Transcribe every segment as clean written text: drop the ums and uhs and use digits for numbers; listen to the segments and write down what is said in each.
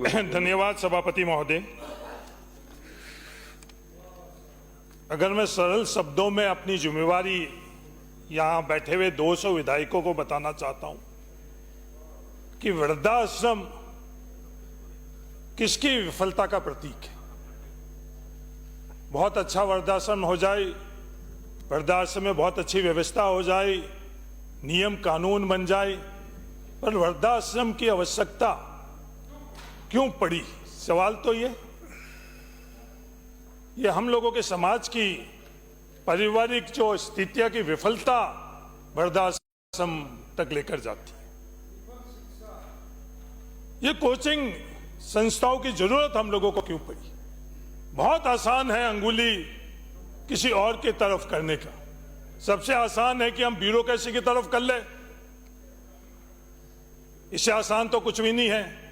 धन्यवाद सभापति महोदय। अगर मैं सरल शब्दों में अपनी जिम्मेवारी यहां बैठे हुए 200 विधायकों को बताना चाहता हूं कि वृद्धाश्रम किसकी विफलता का प्रतीक है। बहुत अच्छा वृद्धाश्रम हो जाए, वृद्धाश्रम में बहुत अच्छी व्यवस्था हो जाए, नियम कानून बन जाए, पर वृद्धाश्रम की आवश्यकता क्यों पड़ी? सवाल तो ये हम लोगों के समाज की पारिवारिक जो स्थितियां की विफलता वृद्धाश्रम तक लेकर जाती है। ये कोचिंग संस्थाओं की जरूरत हम लोगों को क्यों पड़ी? बहुत आसान है अंगुली किसी और की तरफ करने का। सबसे आसान है कि हम ब्यूरोक्रेसी की तरफ कर ले। इससे आसान तो कुछ भी नहीं है।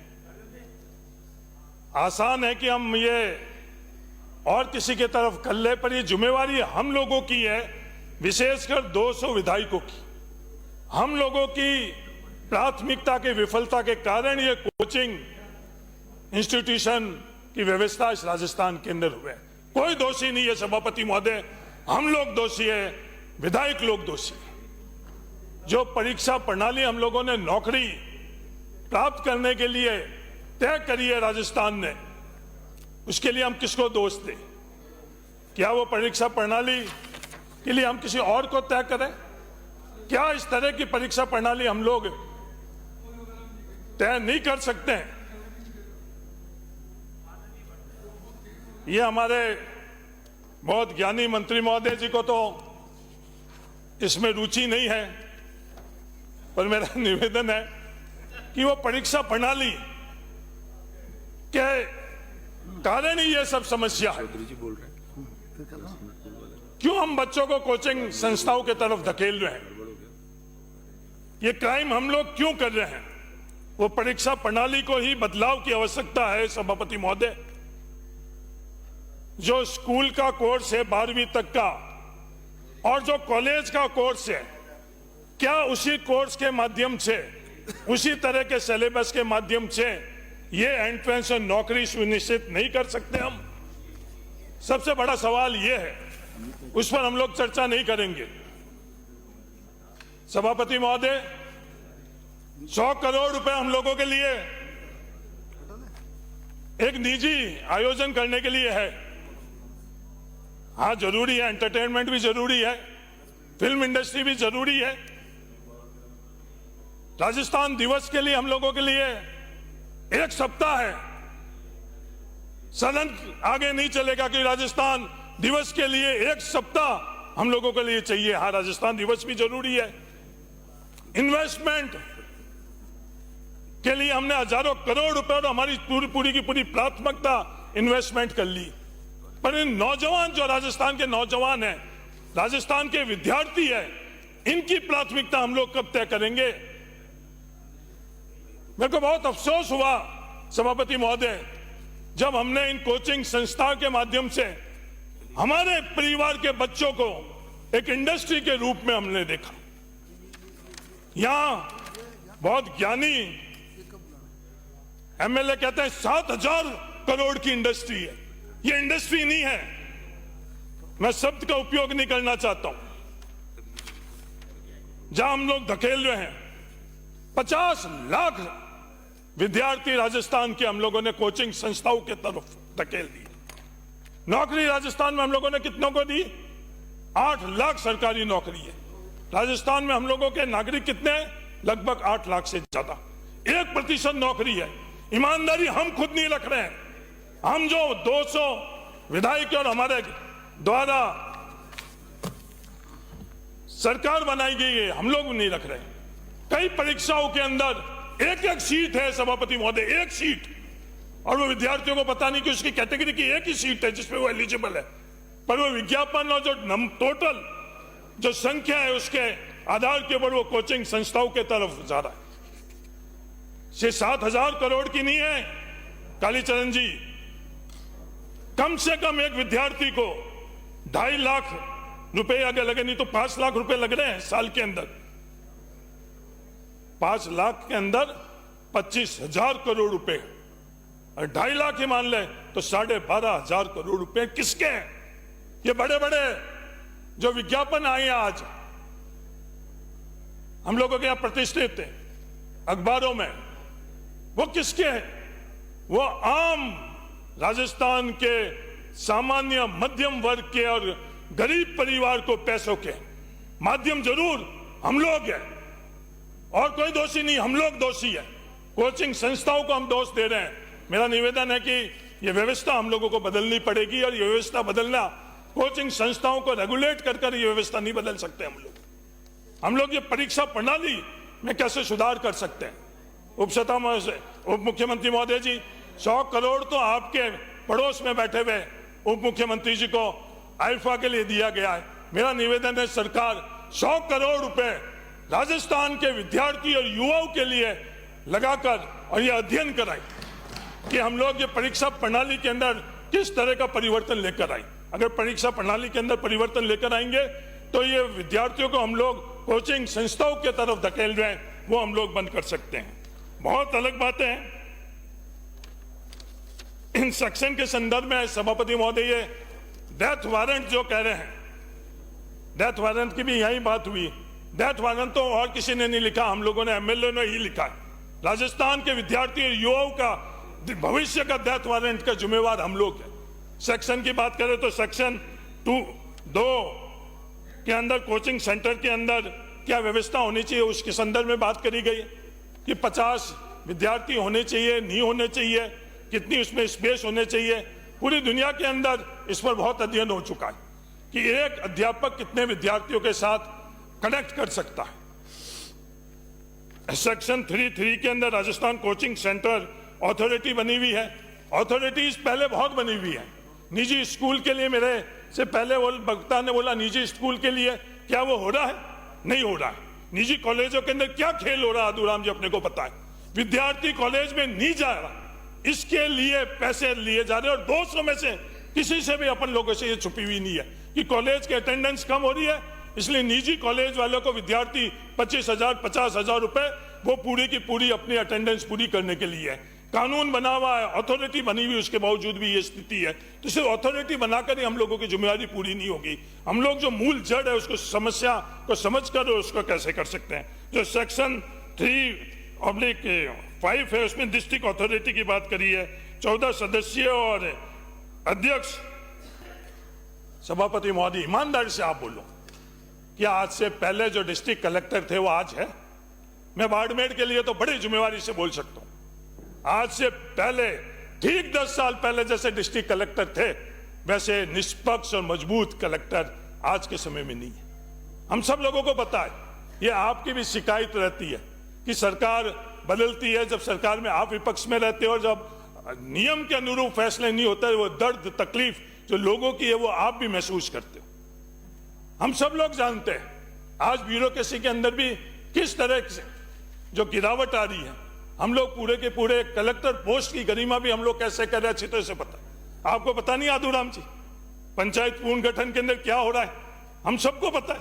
आसान है कि हम ये और किसी की तरफ कर ले, पर ये जिम्मेवारी हम लोगों की है, विशेषकर 200 विधायकों की। हम लोगों की प्राथमिकता की विफलता के कारण ये कोचिंग इंस्टीट्यूशन की व्यवस्था इस राजस्थान के अंदर हुए। कोई दोषी नहीं है सभापति महोदय, हम लोग दोषी है, विधायक लोग दोषी है। जो परीक्षा प्रणाली हम लोगों ने नौकरी प्राप्त करने के लिए तय करी है राजस्थान ने, उसके लिए हम किसको दोष दें? क्या वो परीक्षा प्रणाली के लिए हम किसी और को तय करें? क्या इस तरह की परीक्षा प्रणाली हम लोग तय नहीं कर सकते हैं? ये हमारे बहुत ज्ञानी मंत्री महोदय जी को तो इसमें रुचि नहीं है, पर मेरा निवेदन है कि वो परीक्षा प्रणाली के कारण ही ये सब समस्या है। क्यों हम बच्चों को कोचिंग संस्थाओं की तरफ धकेल रहे हैं? ये क्राइम हम लोग क्यों कर रहे हैं? वो परीक्षा प्रणाली को ही बदलाव की आवश्यकता है सभापति महोदय। जो स्कूल का कोर्स है 12वीं तक का और जो कॉलेज का कोर्स है, क्या उसी कोर्स के माध्यम से, उसी तरह के सिलेबस के माध्यम से ये एंट्रेंस और नौकरी सुनिश्चित नहीं कर सकते हम? सबसे बड़ा सवाल ये है, उस पर हम लोग चर्चा नहीं करेंगे। सभापति महोदय, 100 करोड़ रुपए हम लोगों के लिए एक निजी आयोजन करने के लिए है। हाँ, जरूरी है, एंटरटेनमेंट भी जरूरी है, फिल्म इंडस्ट्री भी जरूरी है। राजस्थान दिवस के लिए हम लोगों के लिए एक सप्ताह है। सदन आगे नहीं चलेगा कि राजस्थान दिवस के लिए एक सप्ताह हम लोगों के लिए चाहिए। हाँ, राजस्थान दिवस भी जरूरी है। इन्वेस्टमेंट के लिए हमने हजारों करोड़ रुपए और हमारी पूरी की पूरी प्राथमिकता इन्वेस्टमेंट कर ली, पर इन नौजवान, जो राजस्थान के नौजवान हैं, राजस्थान के विद्यार्थी हैं, इनकी प्राथमिकता हम लोग कब तय करेंगे? मेरे को बहुत अफसोस हुआ सभापति महोदय, जब हमने इन कोचिंग संस्था के माध्यम से हमारे परिवार के बच्चों को एक इंडस्ट्री के रूप में हमने देखा। यहां बहुत ज्ञानी एमएलए कहते हैं 7,000 करोड़ की इंडस्ट्री है। ये इंडस्ट्री नहीं है, मैं शब्द का उपयोग नहीं करना चाहता हूं। जहां हम लोग धकेल रहे हैं 50 लाख विद्यार्थी राजस्थान के हम लोगों ने कोचिंग संस्थाओं के तरफ धकेल दी। नौकरी राजस्थान में हम लोगों ने कितनों को दी? 8 लाख सरकारी नौकरी है राजस्थान में। हम लोगों के नागरिक कितने? लगभग 8 लाख से ज्यादा। 1% नौकरी है। ईमानदारी हम खुद नहीं रख रहे हैं। हम जो 200 विधायक और हमारे द्वारा सरकार बनाई गई है, हम लोग नहीं रख रहे। कई परीक्षाओं के अंदर एक सीट है सभापति महोदय, एक सीट, और वो विद्यार्थियों को पता नहीं कि उसकी कैटेगरी की एक ही सीट है जिसमें वो एलिजिबल है, पर वो विज्ञापन और जो टोटल जो संख्या है उसके आधार के ऊपर वो कोचिंग संस्थाओं के तरफ जा रहा है। ये 7,000 करोड़ की नहीं है कालीचरण जी। कम से कम एक विद्यार्थी को 2.5 लाख रुपए आगे लगे, नहीं तो 5 लाख रुपए लग रहे हैं साल के अंदर। 5 लाख के अंदर 25,000 करोड़ रुपए और 2.5 लाख ही मान ले तो 12,500 करोड़ रुपए किसके हैं? ये बड़े बड़े जो विज्ञापन आए हैं आज हम लोगों के यहां प्रतिष्ठित थे अखबारों में, वो किसके हैं? वो आम राजस्थान के सामान्य मध्यम वर्ग के और गरीब परिवार को पैसों के माध्यम जरूर हम लोग हैं और कोई दोषी नहीं, हम लोग दोषी है। कोचिंग संस्थाओं को हम दोष दे रहे हैं। मेरा निवेदन है कि यह व्यवस्था हम लोगों को बदलनी पड़ेगी और यह व्यवस्था बदलना, कोचिंग संस्थाओं को रेगुलेट कर ये व्यवस्था नहीं बदल सकते हम लोग ये परीक्षा प्रणाली में कैसे सुधार कर सकते हैं? उप मुख्यमंत्री महोदय जी, 100 करोड़ तो आपके पड़ोस में बैठे हुए उप मुख्यमंत्री जी को आईफा के लिए दिया गया है। मेरा निवेदन है सरकार 100 करोड़ रुपए राजस्थान के विद्यार्थी और युवाओं के लिए लगाकर और यह अध्ययन कराए कि हम लोग ये परीक्षा प्रणाली के अंदर किस तरह का परिवर्तन लेकर आए। अगर परीक्षा प्रणाली के अंदर परिवर्तन लेकर आएंगे तो ये विद्यार्थियों को हम लोग कोचिंग संस्थाओं के तरफ धकेल रहे हैं, वो हम लोग बंद कर सकते हैं। बहुत अलग बातें हैं इन सेक्शन के संदर्भ में। सभापति महोदय, ये डेथ वारंट जो कह रहे हैं, डेथ वारंट की भी यही बात हुई। डेथ वारंट तो और किसी ने नहीं लिखा, हम लोगों ने एमएलए ने ही लिखा है। राजस्थान के विद्यार्थी और युवाओं का भविष्य का डेथ वारंट का जिम्मेवार हम लोग हैं। सेक्शन की बात करें तो सेक्शन 2 के अंदर कोचिंग सेंटर के अंदर क्या व्यवस्था होनी चाहिए उसके संदर्भ में बात करी गई कि 50 विद्यार्थी होने चाहिए, नहीं होने चाहिए, कितनी उसमें स्पेस होने चाहिए। पूरी दुनिया के अंदर इस पर बहुत अध्ययन हो चुका है कि एक अध्यापक कितने विद्यार्थियों के साथ कनेक्ट कर सकता है। सेक्शन 3 के अंदर राजस्थान कोचिंग सेंटर अथॉरिटी बनी हुई है। अथॉरिटीज पहले बहुत बनी हुई है निजी स्कूल के लिए। मेरे से पहले वो वक्ता ने बोला निजी स्कूल के लिए, क्या वो हो रहा है? नहीं हो रहा है। निजी कॉलेजों के अंदर क्या खेल हो रहा है अधूराम जी अपने को पता है। विद्यार्थी कॉलेज में नहीं जा रहा, इसके लिए पैसे लिए जा रहे हैं और 200 में से किसी से भी अपन लोगों से ये छुपी हुई नहीं है कि कॉलेज की अटेंडेंस कम हो रही है, इसलिए निजी कॉलेज वालों को विद्यार्थी 25,000 50,000 रुपए वो पूरी की पूरी अपनी अटेंडेंस पूरी करने के लिए है। कानून बना हुआ है, अथॉरिटी बनी हुई, उसके बावजूद भी ये स्थिति है। तो सिर्फ अथॉरिटी बनाकर ही हम लोगों की जिम्मेदारी पूरी नहीं होगी। हम लोग जो मूल जड़ है उसको समस्या को समझकर उसको कैसे कर सकते हैं। जो सेक्शन 3/5 है उसमें डिस्ट्रिक्ट अथॉरिटी की बात करी है, 14 सदस्य और अध्यक्ष। सभापति महोदय, ईमानदारी से आप बोलो, क्या आज से पहले जो डिस्ट्रिक्ट कलेक्टर थे वो आज है? मैं बाड़मेर के लिए तो बड़ी जिम्मेवारी से बोल सकता हूं, आज से पहले ठीक 10 साल पहले जैसे डिस्ट्रिक्ट कलेक्टर थे वैसे निष्पक्ष और मजबूत कलेक्टर आज के समय में नहीं है। हम सब लोगों को पता है, ये आपकी भी शिकायत रहती है कि सरकार बदलती है, जब सरकार में आप विपक्ष में रहते हो और जब नियम के अनुरूप फैसले नहीं होते, वो दर्द तकलीफ जो लोगों की है वो आप भी महसूस करते हो। हम सब लोग जानते हैं आज ब्यूरोक्रेसी के अंदर भी किस तरह से जो गिरावट आ रही है। हम लोग पूरे के पूरे कलेक्टर पोस्ट की गरिमा भी हम लोग कैसे कर रहे हैं अच्छी तरह से पता। आपको पता नहीं आदूराम जी, पंचायत पुनर्गठन के अंदर क्या हो रहा है हम सबको पता है।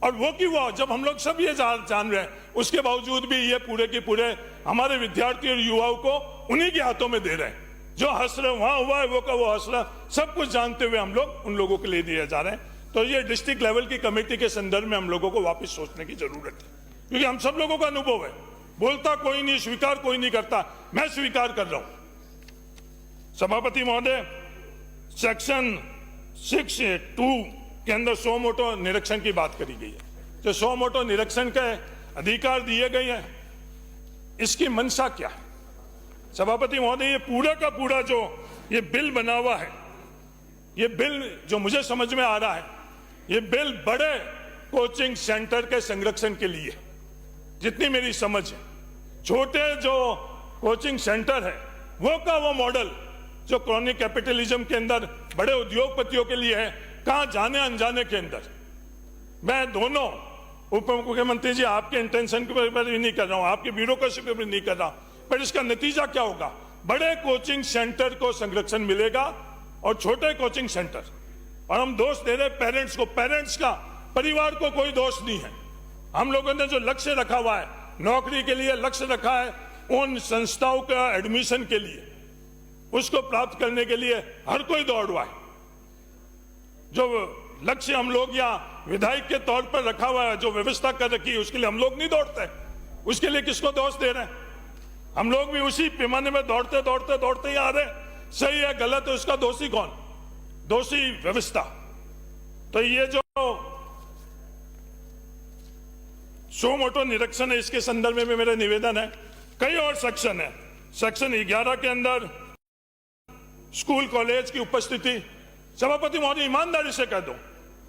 और वो की वो जब हम लोग सब ये जान रहे हैं, उसके बावजूद भी ये पूरे के पूरे हमारे विद्यार्थी और युवाओं को उन्हीं के हाथों में दे रहे हैं। जो हंस रहे वहां हुआ है वो का वो हंस रहा, सब कुछ जानते हुए हम लोग उन लोगों के लिए दिए जा रहे हैं। तो ये डिस्ट्रिक्ट लेवल की कमेटी के संदर्भ में हम लोगों को वापस सोचने की जरूरत है, क्योंकि हम सब लोगों का अनुभव है। बोलता कोई नहीं, स्वीकार कोई नहीं करता, मैं स्वीकार कर रहा हूं। सभापति महोदय, सेक्शन 6(2) के अंदर सो मोटो निरीक्षण की बात करी गई है। जो सो मोटो निरीक्षण के अधिकार दिए गए हैं, इसकी मंशा क्या है? सभापति महोदय, ये पूरा का पूरा जो ये बिल बना हुआ है, ये बिल जो मुझे समझ में आ रहा है, ये बिल बड़े कोचिंग सेंटर के संरक्षण के लिए, जितनी मेरी समझ है। छोटे जो कोचिंग सेंटर है वो का वो मॉडल जो क्रॉनिक कैपिटलिज्म के अंदर बड़े उद्योगपतियों के लिए है, कहां जाने अनजाने के अंदर। मैं दोनों उप मुख्यमंत्री जी आपके इंटेंशन के ऊपर भी नहीं कर रहा हूं, आपके ब्यूरोक्रेसी पे भी नहीं कर रहा, पर इसका नतीजा क्या होगा? बड़े कोचिंग सेंटर को संरक्षण मिलेगा और छोटे कोचिंग सेंटर, और हम दोष दे रहे पेरेंट्स को। पेरेंट्स का, परिवार को कोई दोष नहीं है। हम लोगों ने जो लक्ष्य रखा हुआ है, नौकरी के लिए लक्ष्य रखा है, उन संस्थाओं का एडमिशन के लिए, उसको प्राप्त करने के लिए हर कोई दौड़ रहा है। जो लक्ष्य हम लोग यहाँ विधायक के तौर पर रखा हुआ है, जो व्यवस्था कर रखी है, उसके लिए हम लोग नहीं दौड़ते। उसके लिए किसको दोष दे रहे हैं? हम लोग भी उसी पैमाने में दौड़ते दौड़ते दौड़ते ही आ रहे हैं। सही है गलत है, उसका दोषी कौन? दोषी व्यवस्था। तो ये जो सो मोटो निरीक्षण है, इसके संदर्भ में भी मेरा निवेदन है। कई और सेक्शन है। सेक्शन 11 के अंदर स्कूल कॉलेज की उपस्थिति, सभापति महोदय ईमानदारी से कह दो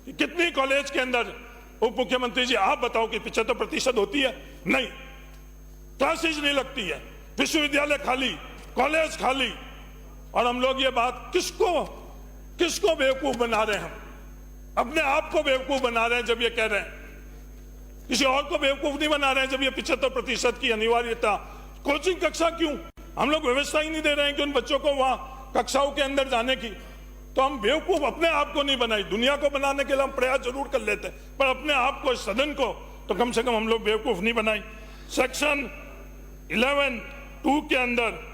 कि कितनी कॉलेज के अंदर, उप मुख्यमंत्री जी आप बताओ कि 75% होती है? नहीं, क्लासेज नहीं लगती है, विश्वविद्यालय खाली, कॉलेज खाली। और हम लोग ये बात किसको बेवकूफ बना रहे हैं? हम अपने आप को बेवकूफ बना रहे हैं जब ये कह रहे हैं, किसी और को बेवकूफ नहीं बना रहे हैं जब ये 75% की अनिवार्यता। कोचिंग कक्षा क्यों? हम लोग व्यवस्था ही नहीं दे रहे हैं कि उन बच्चों को वहां कक्षाओं के अंदर जाने की। तो हम बेवकूफ अपने आप को नहीं बनाई, दुनिया को बनाने के लिए हम प्रयास जरूर कर लेते हैं, पर अपने आप को, सदन को तो कम से कम हम लोग बेवकूफ नहीं बनाई। सेक्शन 11(2) के अंदर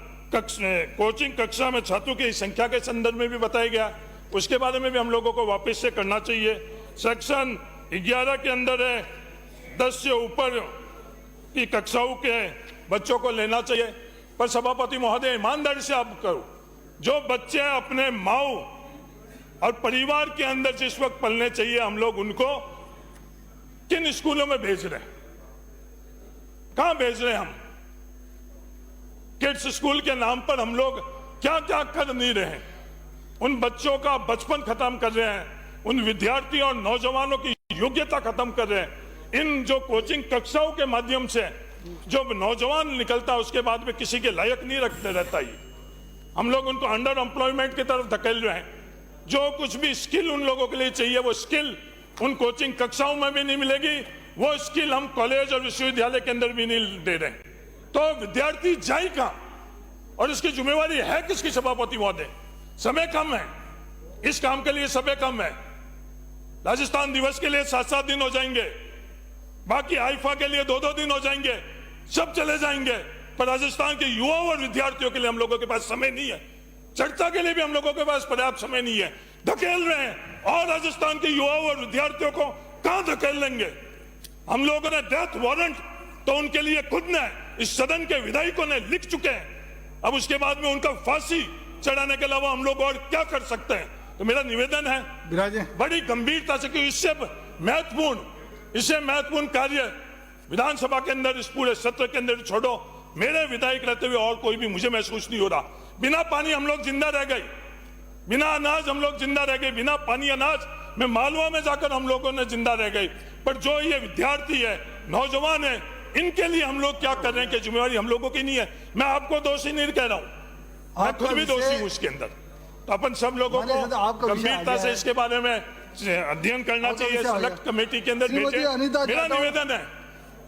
कोचिंग कक्षा में छात्रों की संख्या के संदर्भ में भी बताया गया, उसके बारे में भी हम लोगों को वापस से करना चाहिए। सेक्शन 11 के अंदर है 10 से ऊपर की कक्षाओं के बच्चों को लेना चाहिए। पर सभापति महोदय ईमानदारी से आप करो, जो बच्चे अपने माँ और परिवार के अंदर जिस वक्त पलने चाहिए, हम लोग उनको किन स्कूलों में भेज रहे हैं? कहां भेज रहे हैं हम? किड्स स्कूल के नाम पर हम लोग क्या क्या कर नहीं रहे हैं? उन बच्चों का बचपन खत्म कर रहे हैं, उन विद्यार्थियों और नौजवानों की योग्यता खत्म कर रहे हैं। इन जो कोचिंग कक्षाओं के माध्यम से जो नौजवान निकलता है, उसके बाद में किसी के लायक नहीं रखते रहता ही। हम लोग उनको अंडर एम्प्लॉयमेंट की तरफ धकेल रहे हैं। जो कुछ भी स्किल उन लोगों के लिए चाहिए, वो स्किल उन कोचिंग कक्षाओं में भी नहीं मिलेगी, वो स्किल हम कॉलेज और विश्वविद्यालय के अंदर भी नहीं दे रहे। तो विद्यार्थी जाए कहां? और इसकी जिम्मेवारी है किसकी? सभापति महोदय, समय कम है, इस काम के लिए समय कम है। राजस्थान दिवस के लिए 7-7 दिन हो जाएंगे, बाकी आईफा के लिए 2-2 दिन हो जाएंगे, सब चले जाएंगे, पर राजस्थान के युवाओं और विद्यार्थियों के लिए हम लोगों के पास समय नहीं है। चर्चा के लिए भी हम लोगों के पास पर्याप्त समय नहीं है। धकेल रहे हैं, और राजस्थान के युवाओं और विद्यार्थियों को कहां धकेल लेंगे? हम लोगों ने डेथ वारंट तो उनके लिए खुद ने, इस सदन के विधायकों ने लिख चुके हैं। अब उसके बाद में उनका फांसी चढ़ाने के अलावा हम लोग और क्या कर सकते हैं? तो मेरा निवेदन है बड़ी गंभीरता से कि इससे महत्वपूर्ण कार्य विधानसभा के अंदर, इस पूरे सत्र के अंदर छोड़ो। मेरे विधायक रहते हुए और कोई भी मुझे महसूस नहीं हो रहा। बिना पानी हम लोग जिंदा रह गए, बिना अनाज हम लोग जिंदा रह गए, बिना पानी अनाज में मालवा में जाकर हम लोगों ने जिंदा रह गए। पर जो ये विद्यार्थी है, नौजवान है, इनके लिए हम लोग क्या कर रहे हैं कि जिम्मेवारी हम लोगों की नहीं है। मैं आपको दोषी नहीं कह रहा हूं, मैं खुद भी दोषी हूं इसके अंदर। तो अपन सब लोगों को गंभीरता से इसके बारे में अध्ययन करना चाहिए, सेलेक्ट कमेटी के अंदर भेजे। मेरा निवेदन है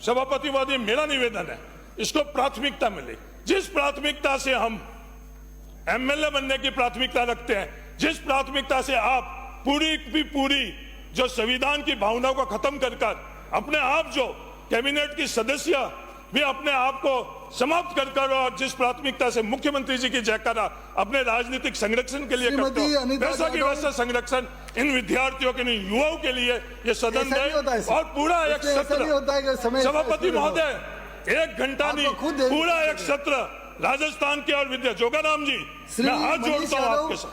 सभापति महोदय, मेरा निवेदन है इसको प्राथमिकता मिले। जिस प्राथमिकता से हम एमएलए बनने की प्राथमिकता रखते हैं, जिस प्राथमिकता से आप पूरी जो संविधान की भावनाओं को खत्म कर अपने आप जो कैबिनेट की सदस्य भी अपने आप को समाप्त कर और जिस प्राथमिकता से मुख्यमंत्री जी की जयकारा अपने राजनीतिक संरक्षण के लिए करते हो, वैसा की वैसा संरक्षण इन विद्यार्थियों के, युवाओं के लिए ये सदन दे। और पूरा एक सत्र, सभापति महोदय, 1 घंटा नहीं, पूरा एक सत्र राजस्थान के और विद्या जोगाराम जी, मैं हाथ जोड़ता हूँ आपके साथ,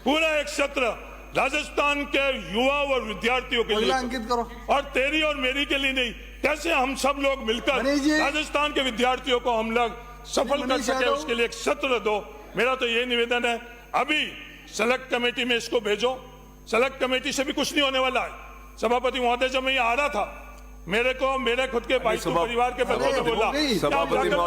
पूरा एक सत्र राजस्थान के युवाओं और विद्यार्थियों के लिए अंकित करो, और तेरी और मेरी के लिए नहीं। कैसे हम सब लोग मिलकर राजस्थान के विद्यार्थियों को हम लोग सफल कर सके, उसके लिए एक सत्र दो। मेरा तो ये निवेदन है। अभी सेलेक्ट कमेटी में इसको भेजो, सेलेक्ट कमेटी से भी कुछ नहीं होने वाला है। सभापति महोदय, जब मैं यहाँ आ रहा था, मेरे खुद के भाई परिवार के बच्चों ने बोला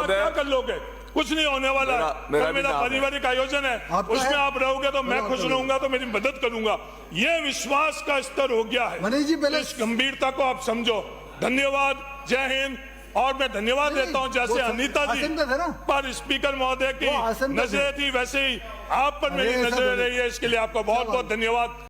क्या कर लोगे, कुछ नहीं होने वाला है। मेरा पारिवारिक आयोजन है, उसमें आप रहोगे तो मैं खुश रहूंगा, तो मेरी मदद करूंगा। ये विश्वास का स्तर हो गया है। इस गंभीरता को आप समझो। धन्यवाद, जय हिंद। और मैं धन्यवाद देता हूं, जैसे अनीता जी पर स्पीकर महोदय की नजरें थी, वैसे ही आप पर मेरी नजरें रही है। इसके लिए आपका बहुत बहुत धन्यवाद।